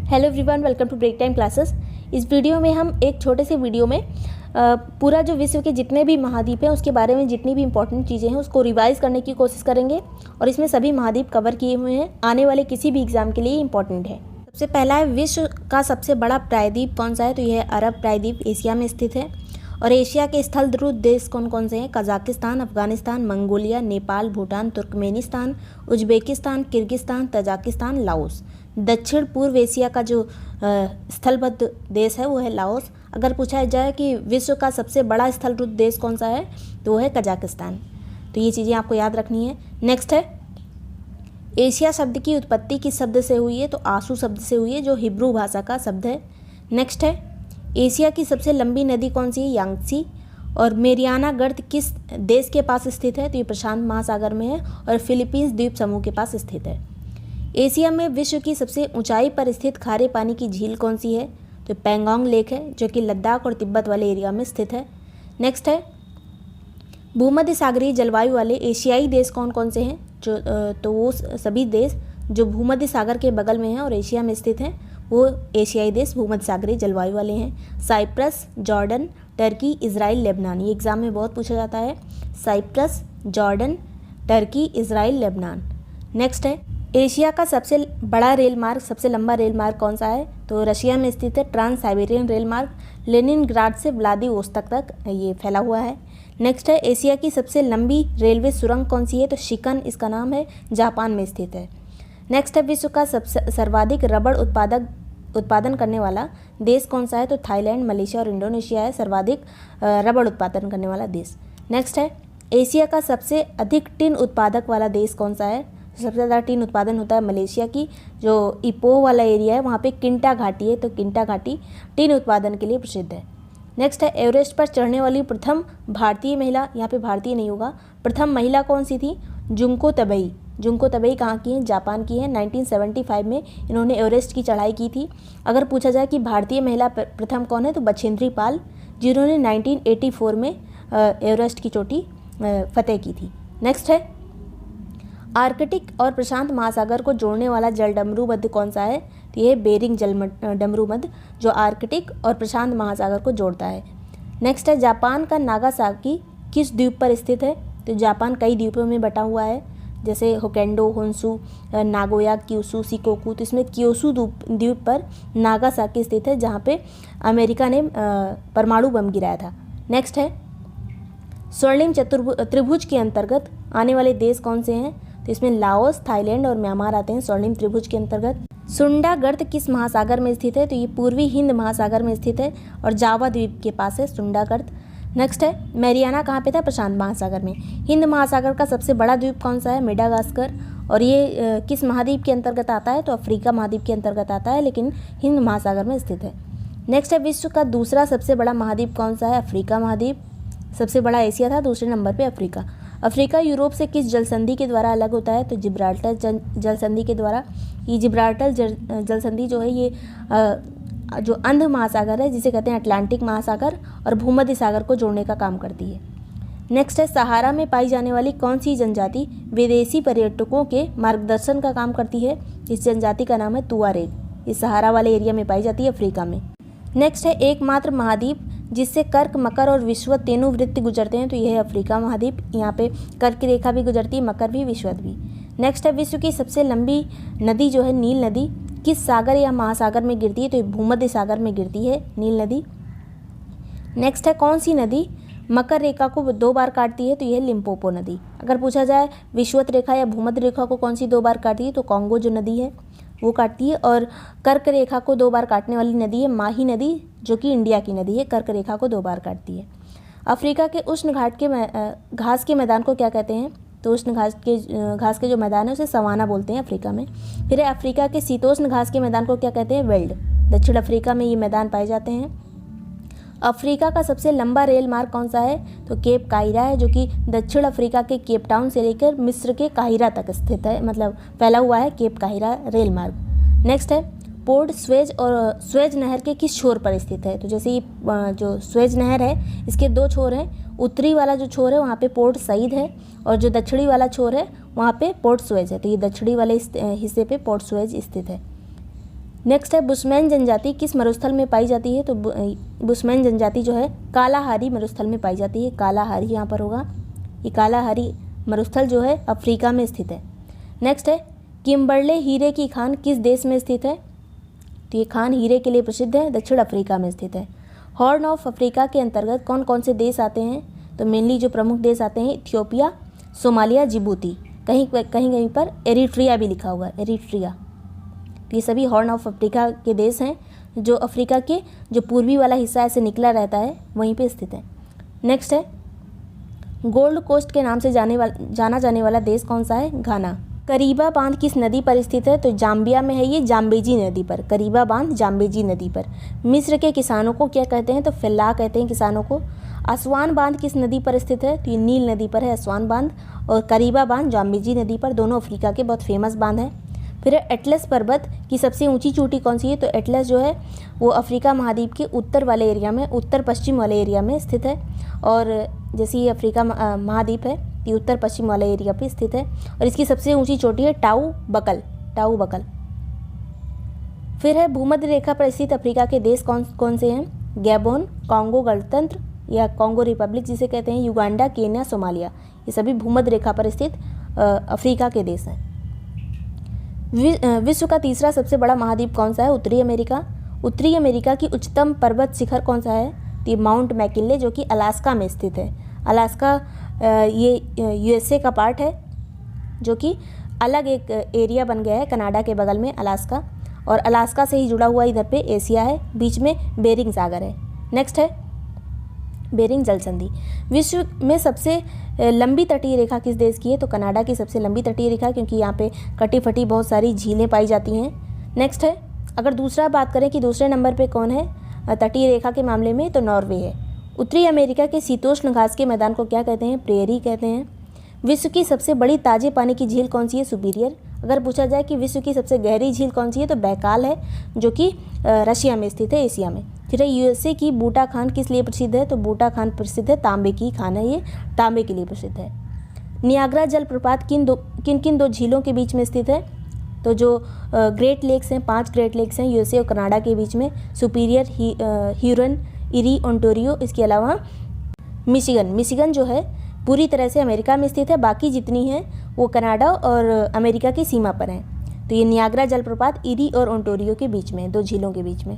Hello everyone, welcome to break time classes. इस video में हम एक छोटे से वीडियो में पूरा जो विश्व के जितने भी महाद्वीप हैं उसके बारे में जितनी भी इंपॉर्टेंट चीज़ें हैं उसको रिवाइज करने की कोशिश करेंगे और इसमें सभी महाद्वीप कवर किए हुए हैं, आने वाले किसी भी एग्जाम के लिए इंपॉर्टेंट है। सबसे पहला है, विश्व का सबसे बड़ा प्रायद्वीप कौन सा है? तो यह अरब प्रायद्वीप एशिया में स्थित है। और एशिया के स्थलद्रुत देश कौन कौन से हैं? Kazakhstan, Afghanistan, Mongolia, Nepal, Bhutan, Turkmenistan, Uzbekistan, Kyrgyzstan, Tajikistan, Laos. दक्षिण पूर्व एशिया का जो स्थलबद्ध देश है वो है लाओस। अगर पूछा जाए कि विश्व का सबसे बड़ा स्थलरुद्ध देश कौन सा है तो वो है कजाकिस्तान। तो ये चीज़ें आपको याद रखनी है। नेक्स्ट है, एशिया शब्द की उत्पत्ति किस शब्द से हुई है? तो आंसू शब्द से हुई है, जो हिब्रू भाषा का शब्द है। नेक्स्ट है, एशिया की सबसे लंबी नदी कौन सी है? यांगत्सी। और मेरियाना गर्त किस देश के पास स्थित है? तो ये प्रशांत महासागर में है और फिलीपींस द्वीप समूह के पास स्थित है। एशिया में विश्व की सबसे ऊंचाई पर स्थित खारे पानी की झील कौन सी है? तो पेंगोंग लेक है, जो कि लद्दाख और तिब्बत वाले एरिया में स्थित है। नेक्स्ट है, भूमध्य सागरीय जलवायु वाले एशियाई देश कौन कौन से हैं? तो वो सभी देश जो भूमध्य सागर के बगल में हैं और एशिया में स्थित हैं वो एशियाई देश भूमध्य सागरीय जलवायु वाले हैं। Cyprus, Jordan, Turkey, Israel, Lebanon. ये एग्जाम में बहुत पूछा जाता है। Cyprus, Jordan, Turkey, Israel, Lebanon. Next है, एशिया का सबसे बड़ा रेल मार्ग, सबसे लंबा रेल मार्ग कौन सा है? तो रशिया में स्थित है ट्रांस साइबेरियन रेल मार्ग। लेनिनग्राड से व्लादिवोस्तोक तक ये फैला हुआ है। नेक्स्ट है, एशिया की सबसे लंबी रेलवे सुरंग कौन सी है? तो शिकन इसका नाम है, जापान में स्थित है। नेक्स्ट है, विश्व का सबसे सर्वाधिक रबड़ उत्पादन करने वाला देश कौन सा है? तो थाईलैंड, मलेशिया और इंडोनेशिया है सर्वाधिक रबड़ उत्पादन करने वाला देश। नेक्स्ट है, एशिया का सबसे अधिक टिन उत्पादक वाला देश कौन सा है? सबसे ज़्यादा टिन उत्पादन होता है मलेशिया की, जो इपोह वाला एरिया है वहाँ पे किंटा घाटी है, तो किंटा घाटी टिन उत्पादन के लिए प्रसिद्ध है। नेक्स्ट है, एवरेस्ट पर चढ़ने वाली प्रथम भारतीय महिला, यहाँ पे भारतीय नहीं होगा, प्रथम महिला कौन सी थी? जुंको तबई। जुंको तबई कहाँ की है? जापान की है। 1975 में इन्होंने एवरेस्ट की चढ़ाई की थी। अगर पूछा जाए कि भारतीय महिला प्रथम कौन है तो बछेंद्री पाल, जिन्होंने 1984 में एवरेस्ट की चोटी फतेह की थी। नेक्स्ट है, आर्कटिक और प्रशांत महासागर को जोड़ने वाला जल डमरू मध्य कौन सा है? तो ये बेरिंग जल डमरू मध्य, जो आर्कटिक और प्रशांत महासागर को जोड़ता है। नेक्स्ट है, जापान का नागासाकी किस द्वीप पर स्थित है? तो जापान कई द्वीपों में बटा हुआ है, जैसे होकेंडो, होन्सू, नागोया, क्योसू, शिकोकू। तो इसमें क्योसू द्वीप पर नागासाकी स्थित है, जहाँ पे अमेरिका ने परमाणु बम गिराया था। नेक्स्ट है, स्वर्णिम त्रिभुज के अंतर्गत आने वाले देश कौन से हैं? तो इसमें लाओस, थाईलैंड और म्यांमार आते हैं स्वर्णिम त्रिभुज के अंतर्गत। सुंडा गर्त किस महासागर में स्थित है? तो ये पूर्वी हिंद महासागर में स्थित है और जावा द्वीप के पास है सुंडा गर्त। नेक्स्ट है, मैरियाना कहाँ पे था? प्रशांत महासागर में। हिंद महासागर का सबसे बड़ा द्वीप कौन सा है? मेडागास्कर। और ये किस महाद्वीप के अंतर्गत आता है? तो अफ्रीका महाद्वीप के अंतर्गत आता है, लेकिन हिंद महासागर में स्थित है। नेक्स्ट है, विश्व का दूसरा सबसे बड़ा महाद्वीप कौन सा है? अफ्रीका महाद्वीप। सबसे बड़ा एशिया था, दूसरे नंबर पे अफ्रीका। अफ्रीका यूरोप से किस जल संधि के द्वारा अलग होता है? तो जिब्राल्टर जल संधि के द्वारा। ये जिब्राल्टर जल संधि जो है ये जो अंध महासागर है, जिसे कहते हैं अटलांटिक महासागर, और भूमध्य सागर को जोड़ने का काम करती है। नेक्स्ट है, सहारा में पाई जाने वाली कौन सी जनजाति विदेशी पर्यटकों के मार्गदर्शन का काम करती है? इस जनजाति का नाम है तुआरेग। इस सहारा वाले एरिया में पाई जाती है, अफ्रीका में। नेक्स्ट है, एकमात्र महाद्वीप जिससे कर्क, मकर और विषुवत तीनों वृत्त गुजरते हैं, तो यह है अफ्रीका महाद्वीप। यहाँ पे कर्क की रेखा भी गुजरती है, मकर भी, विषुवत भी। नेक्स्ट है, विश्व की सबसे लंबी नदी जो है नील नदी किस सागर या महासागर में गिरती है? तो भूमध्य सागर में गिरती है नील नदी। नेक्स्ट है, कौन सी नदी मकर रेखा को 2 बार काटती है? तो यह लिम्पोपो नदी। अगर पूछा जाए विषुवत रेखा या भूमध्य रेखा को कौन सी 2 बार काटती है? तो कांगो जो नदी है वो काटती है। और कर्क रेखा को 2 बार काटने वाली नदी है माही नदी, जो कि इंडिया की नदी है, कर्क रेखा को 2 बार काटती है। अफ्रीका के उष्ण घाट के घास के मैदान को क्या कहते हैं? तो उष्ण घास के जो मैदान है उसे सवाना बोलते हैं अफ्रीका में। फिर अफ्रीका के शीतोष्ण घास के मैदान को क्या कहते हैं? वेल्ड। दक्षिण अफ्रीका में ये मैदान पाए जाते हैं। अफ्रीका का सबसे लंबा रेल मार्ग कौन सा है? तो केप काहिरा है, जो कि दक्षिण अफ्रीका के केप टाउन से लेकर मिस्र के काहिरा तक स्थित है, मतलब फैला हुआ है केप काहिरा रेल मार्ग। नेक्स्ट है, पोर्ट स्वेज और स्वेज नहर के किस छोर पर स्थित है? तो जैसे ये जो स्वेज नहर है इसके 2 छोर हैं। उत्तरी वाला जो छोर है वहाँ पे पोर्ट सईद है और जो दक्षिणी वाला छोर है वहाँ पे पोर्ट स्वेज है। तो ये दक्षिणी वाले हिस्से पे पोर्ट स्वेज स्थित है। नेक्स्ट है बुशमैन जनजाति किस मरुस्थल में पाई जाती है? तो बुशमैन जनजाति जो है कालाहारी मरुस्थल में पाई जाती है। कालाहारी यहाँ पर होगा। ये कालाहारी मरुस्थल जो है अफ्रीका में स्थित है। नेक्स्ट है किम्बरले हीरे की खान किस देश में स्थित है? तो ये खान हीरे के लिए प्रसिद्ध है, दक्षिण अफ्रीका में स्थित है। हॉर्न ऑफ अफ्रीका के अंतर्गत कौन कौन से देश आते हैं? तो मेनली जो प्रमुख देश आते हैं इथियोपिया, सोमालिया, जिबूती, कहीं कहीं पर एरिट्रिया भी लिखा हुआ है, एरिट्रिया। ये सभी हॉर्न ऑफ अफ्रीका के देश हैं जो अफ्रीका के जो पूर्वी वाला हिस्सा ऐसे निकला रहता है वहीं पे स्थित है। नेक्स्ट है गोल्ड कोस्ट के नाम से जाना जाने वाला देश कौन सा है? घाना। करीबा बांध किस नदी पर स्थित है? तो जाम्बिया में है ये, जाम्बेजी नदी पर। करीबा बांध जाम्बेजी नदी पर। मिस्र के किसानों को क्या कहते हैं? तो फिल्ला कहते हैं किसानों को। असवान बांध किस नदी पर स्थित है? तो ये नील नदी पर है असवान बांध। और करीबा बांध जाम्बेजी नदी पर, दोनों अफ्रीका के बहुत फेमस बांध हैं। फिर एटलस पर्वत की सबसे ऊंची चोटी कौन सी है? तो एटलस जो है वो अफ्रीका महाद्वीप के उत्तर वाले एरिया में, उत्तर पश्चिम वाले एरिया में स्थित है। और जैसे ये अफ्रीका महाद्वीप है ये उत्तर पश्चिम वाले एरिया पे स्थित है। और इसकी सबसे ऊंची चोटी है टाऊ बकल। फिर है भूमध्य रेखा पर स्थित अफ्रीका के देश कौन कौन से हैं? गैबोन, कॉन्गो गणतंत्र या कॉन्गो रिपब्लिक जिसे कहते हैं, युगांडा, केन्या, सोमालिया, ये सभी भूमध्य रेखा पर स्थित अफ्रीका के देश हैं। विश्व का तीसरा सबसे बड़ा महाद्वीप कौन सा है? उत्तरी अमेरिका। उत्तरी अमेरिका की उच्चतम पर्वत शिखर कौन सा है? तो माउंट मैकिनले जो कि अलास्का में स्थित है। अलास्का ये यूएसए का पार्ट है जो कि अलग एक एरिया बन गया है कनाडा के बगल में अलास्का। और अलास्का से ही जुड़ा हुआ इधर पे एशिया है, बीच में बेरिंग सागर है। नेक्स्ट है बेरिंग जल संधि। विश्व में सबसे लंबी तटीय रेखा किस देश की है? तो कनाडा की सबसे लंबी तटीय रेखा, क्योंकि यहाँ पे कटी फटी बहुत सारी झीलें पाई जाती हैं। नेक्स्ट है अगर दूसरा बात करें कि दूसरे नंबर पे कौन है तटीय रेखा के मामले में, तो नॉर्वे है। उत्तरी अमेरिका के शीतोष्ण घास के मैदान को क्या कहते हैं? प्रेयरी कहते हैं। विश्व की सबसे बड़ी ताजे पानी की झील कौन सी है? सुपीरियर। अगर पूछा जाए कि विश्व की सबसे गहरी झील कौन सी है, तो बैकाल है जो कि रशिया में स्थित है, एशिया में। फिर यूएसए की बूटा खान किस लिए प्रसिद्ध है? तो बूटा खान प्रसिद्ध है, तांबे की खान है, ये तांबे के लिए प्रसिद्ध है। नियाग्रा जलप्रपात किन किन दो झीलों के बीच में स्थित है? तो जो ग्रेट लेक्स हैं, 5 ग्रेट लेक्स हैं यूएसए और कनाडा के बीच में, सुपीरियर, ह्यूरन, इरी, ओंटारियो, इसके अलावा मिशिगन जो है पूरी तरह से अमेरिका में स्थित है, बाकी जितनी हैं वो कनाडा और अमेरिका की सीमा पर हैं। तो ये नियाग्रा जलप्रपात इरी और ओंटारियो के बीच में, 2 झीलों के बीच में।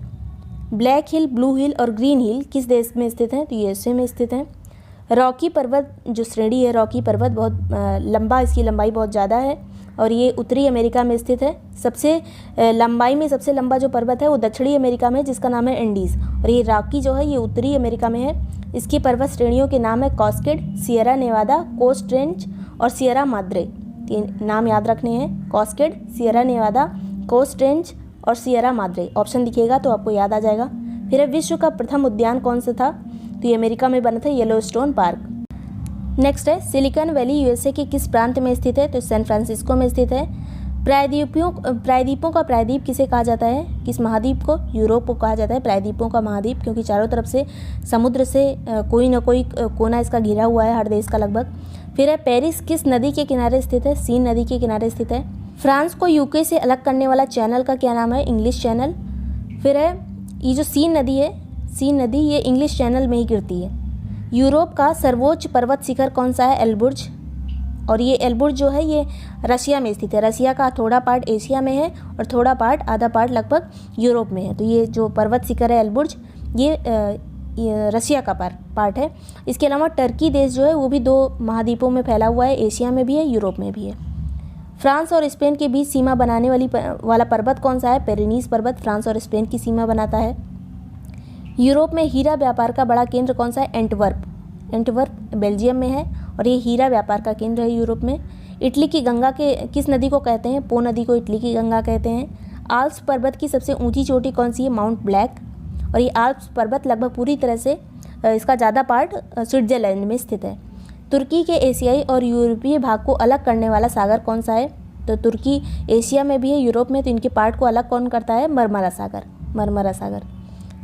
ब्लैक हिल, ब्लू हिल और ग्रीन हिल किस देश में स्थित हैं? तो यूएसए में स्थित हैं। रॉकी पर्वत जो श्रेणी है, रॉकी पर्वत बहुत लंबा, इसकी लंबाई बहुत ज़्यादा है और ये उत्तरी अमेरिका में स्थित है। सबसे लंबाई में सबसे लंबा जो पर्वत है वो दक्षिणी अमेरिका में है, जिसका नाम है एंडीज़। और ये रॉकी जो है ये उत्तरी अमेरिका में है। इसकी पर्वत श्रेणियों के नाम है कॉस्केड, सियरा नेवादा, कोस्ट रेंज और सियरा माद्रे। तीन नाम याद रखने हैं, कॉस्केड, सियरा नेवादा, कोस्ट रेंज और सियरा माद्रे। ऑप्शन दिखेगा तो आपको याद आ जाएगा। फिर विश्व का प्रथम उद्यान कौन सा था? तो ये अमेरिका में बना था, येलोस्टोन पार्क। नेक्स्ट है सिलिकॉन वैली यूएसए के किस प्रांत में स्थित है? तो सैन फ्रांसिस्को में स्थित है। प्रायद्वीपों का प्रायद्वीप किसे कहा जाता है? किस महाद्वीप को? यूरोप को कहा जाता है प्रायद्वीपों का महाद्वीप, क्योंकि चारों तरफ से समुद्र से कोई ना कोई कोना इसका घिरा हुआ है, हर देश का लगभग। फिर है पेरिस किस नदी के किनारे स्थित है? सीन नदी के किनारे स्थित है। फ्रांस को यूके से अलग करने वाला चैनल का क्या नाम है? English channel. फिर है ये जो सीन नदी है, सीन नदी ये इंग्लिश चैनल में ही गिरती है। यूरोप का सर्वोच्च पर्वत शिखर कौन सा है? एल्ब्रुज। और ये एल्ब्रुज जो है ये रशिया में स्थित है। रशिया का थोड़ा पार्ट एशिया में है और थोड़ा पार्ट, आधा पार्ट लगभग यूरोप में है। तो ये जो पर्वत शिखर है एल्ब्रुज, ये रशिया का पार्ट है। इसके अलावा टर्की देश जो है वो भी 2 महाद्वीपों में फैला हुआ है, एशिया में भी है, यूरोप में भी है। फ्रांस और स्पेन के बीच सीमा बनाने वाला पर्वत कौन सा है? पेरिनीज पर्वत फ्रांस और स्पेन की सीमा बनाता है। यूरोप में हीरा व्यापार का बड़ा केंद्र कौन सा है? एंटवर्प बेल्जियम में है और ये हीरा व्यापार का केंद्र है यूरोप में। इटली की गंगा के किस नदी को कहते हैं? पो नदी को इटली की गंगा कहते हैं। आल्प्स पर्वत की सबसे ऊंची चोटी कौन सी है? Mount black. और ये आल्प्स पर्वत लगभग पूरी तरह से इसका ज़्यादा पार्ट स्विट्जरलैंड में स्थित है। तुर्की के एशियाई और यूरोपीय भाग को अलग करने वाला सागर कौन सा है? तो तुर्की एशिया में भी है, यूरोप में, तो इनके पार्ट को अलग कौन करता है? मरमरा सागर।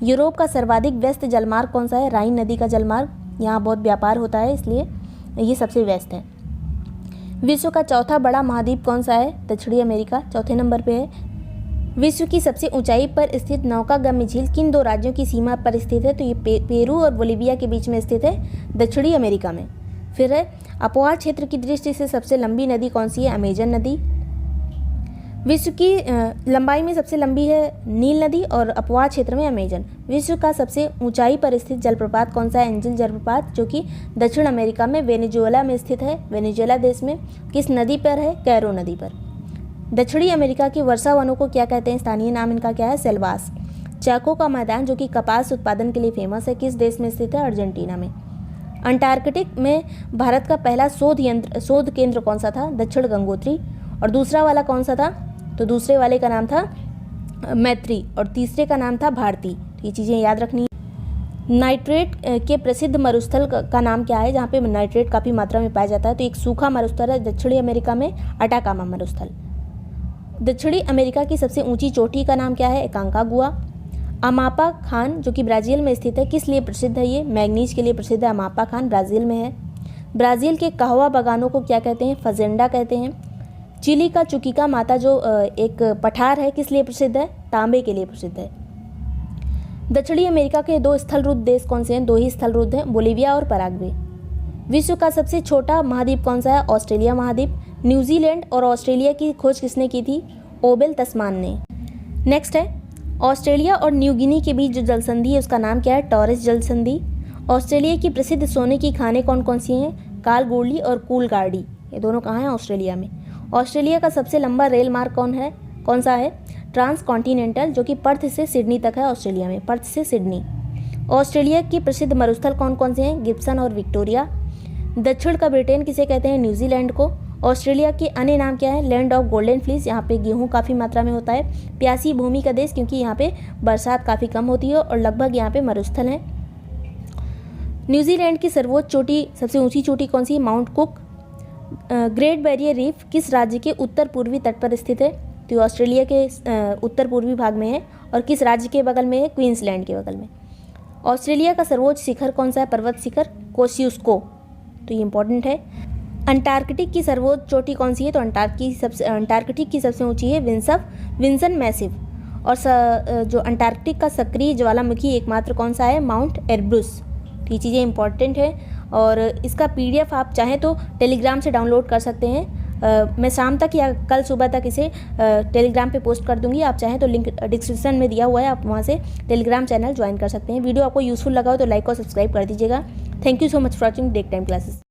यूरोप का सर्वाधिक व्यस्त जलमार्ग कौन सा है? राइन नदी का जलमार्ग। यहाँ बहुत व्यापार होता है इसलिए ये सबसे व्यस्त है। विश्व का चौथा बड़ा महाद्वीप कौन सा है? दक्षिणी अमेरिका चौथे नंबर पे है। विश्व की सबसे ऊंचाई पर स्थित नौकागम्य झील किन दो राज्यों की सीमा पर स्थित है? तो ये पेरू और बोलिविया के बीच में स्थित है, दक्षिणी अमेरिका में। फिर है, अपवार क्षेत्र की दृष्टि से सबसे लंबी नदी कौन सी है? अमेजन नदी। विश्व की लंबाई में सबसे लंबी है नील नदी और अपवार क्षेत्र में अमेजन। विश्व का सबसे ऊंचाई पर स्थित जलप्रपात कौन सा है? एंजिल जलप्रपात, जो कि दक्षिण अमेरिका में वेनेजुएला में स्थित है। वेनेजुएला देश में किस नदी पर है? कैरो नदी पर। दक्षिणी अमेरिका के वर्षा वनों को क्या कहते हैं? स्थानीय नाम इनका क्या है? सेल्वास। चाको का मैदान, जो कि कपास उत्पादन के लिए फेमस है, किस देश में स्थित है? अर्जेंटीना में। अंटार्कटिक में भारत का पहला शोध केंद्र कौन सा था? दक्षिण गंगोत्री। और दूसरा वाला कौन सा था? तो दूसरे वाले का नाम था मैत्री और तीसरे का नाम था भारती। ये चीज़ें याद रखनी है। नाइट्रेट के प्रसिद्ध मरुस्थल का नाम क्या है जहाँ पे नाइट्रेट काफ़ी मात्रा में पाया जाता है? तो एक सूखा मरुस्थल है दक्षिणी अमेरिका में, अटाकामा मरुस्थल। दक्षिणी अमेरिका की सबसे ऊंची चोटी का नाम क्या है? एकांकागुआ। अमापा खान, जो कि ब्राज़ील में स्थित है, किस लिए प्रसिद्ध है? ये मैग्नीज के लिए प्रसिद्ध है। अमापा खान ब्राज़ील में है। ब्राज़ील के कहवा बागानों को क्या कहते हैं? फजेंडा कहते हैं। चिली का चुकिका माता, जो एक पठार है, किस लिए प्रसिद्ध है? तांबे के लिए प्रसिद्ध है। दक्षिणी अमेरिका के दो स्थलरुद्ध देश कौन से हैं? दो ही स्थलरुद्ध हैं, बोलिविया और पराग्वे। विश्व का सबसे छोटा महाद्वीप कौन सा है? ऑस्ट्रेलिया महाद्वीप। न्यूजीलैंड और ऑस्ट्रेलिया की खोज किसने की थी? ओबेल तस्मान ने। नेक्स्ट है, ऑस्ट्रेलिया और न्यू गिनी के बीच जो जलसंधि है उसका नाम क्या है? टॉरेस जलसंधि। ऑस्ट्रेलिया की प्रसिद्ध सोने की खानें कौन कौन सी हैं? कालगोडली और कूलगार्डी। ये दोनों कहाँ हैं? ऑस्ट्रेलिया में। ऑस्ट्रेलिया का सबसे लंबा रेल मार्ग कौन सा है? ट्रांस कॉन्टिनेंटल, जो कि पर्थ से सिडनी तक है ऑस्ट्रेलिया में, पर्थ से सिडनी। ऑस्ट्रेलिया की प्रसिद्ध मरुस्थल कौन कौन से हैं? गिब्सन और विक्टोरिया। दक्षिण का ब्रिटेन किसे कहते हैं? न्यूजीलैंड को। ऑस्ट्रेलिया के अन्य नाम क्या है? लैंड ऑफ गोल्डन फ्लीस, यहाँ पे गेहूँ काफ़ी मात्रा में होता है। प्यासी भूमि का देश, क्योंकि यहाँ पे बरसात काफ़ी कम होती है और लगभग यहाँ पे मरुस्थल हैं। न्यूजीलैंड की सर्वोच्च चोटी, सबसे ऊंची चोटी कौन सी है? Mount cook. Great barrier reef किस राज्य के उत्तर पूर्वी तट पर स्थित है? तो ऑस्ट्रेलिया के उत्तर पूर्वी भाग में है। और किस राज्य के बगल में है? क्वींसलैंड के बगल में। ऑस्ट्रेलिया का सर्वोच्च शिखर कौन सा है? पर्वत शिखर कोसियुस्को, तो ये इंपॉर्टेंट है। अंटार्कटिक की सर्वोच्च चोटी कौन सी है? तो अंटार्कटिक की सबसे ऊंची है विंसन मैसिव। और जो अंटार्कटिक का सक्रिय ज्वालामुखी एकमात्र कौन सा है? माउंट एरब्रुस। तो ये चीज़ें इंपॉर्टेंट है और इसका PDF आप चाहें तो टेलीग्राम से डाउनलोड कर सकते हैं। मैं शाम तक या कल सुबह तक इसे टेलीग्राम पे पोस्ट कर दूंगी। आप चाहें तो लिंक डिस्क्रिप्शन में दिया हुआ है, आप वहाँ से टेलीग्राम चैनल ज्वाइन कर सकते हैं। वीडियो आपको यूज़फुल लगा हो तो लाइक और सब्सक्राइब कर दीजिएगा। Thank you so much for watching deck time classes.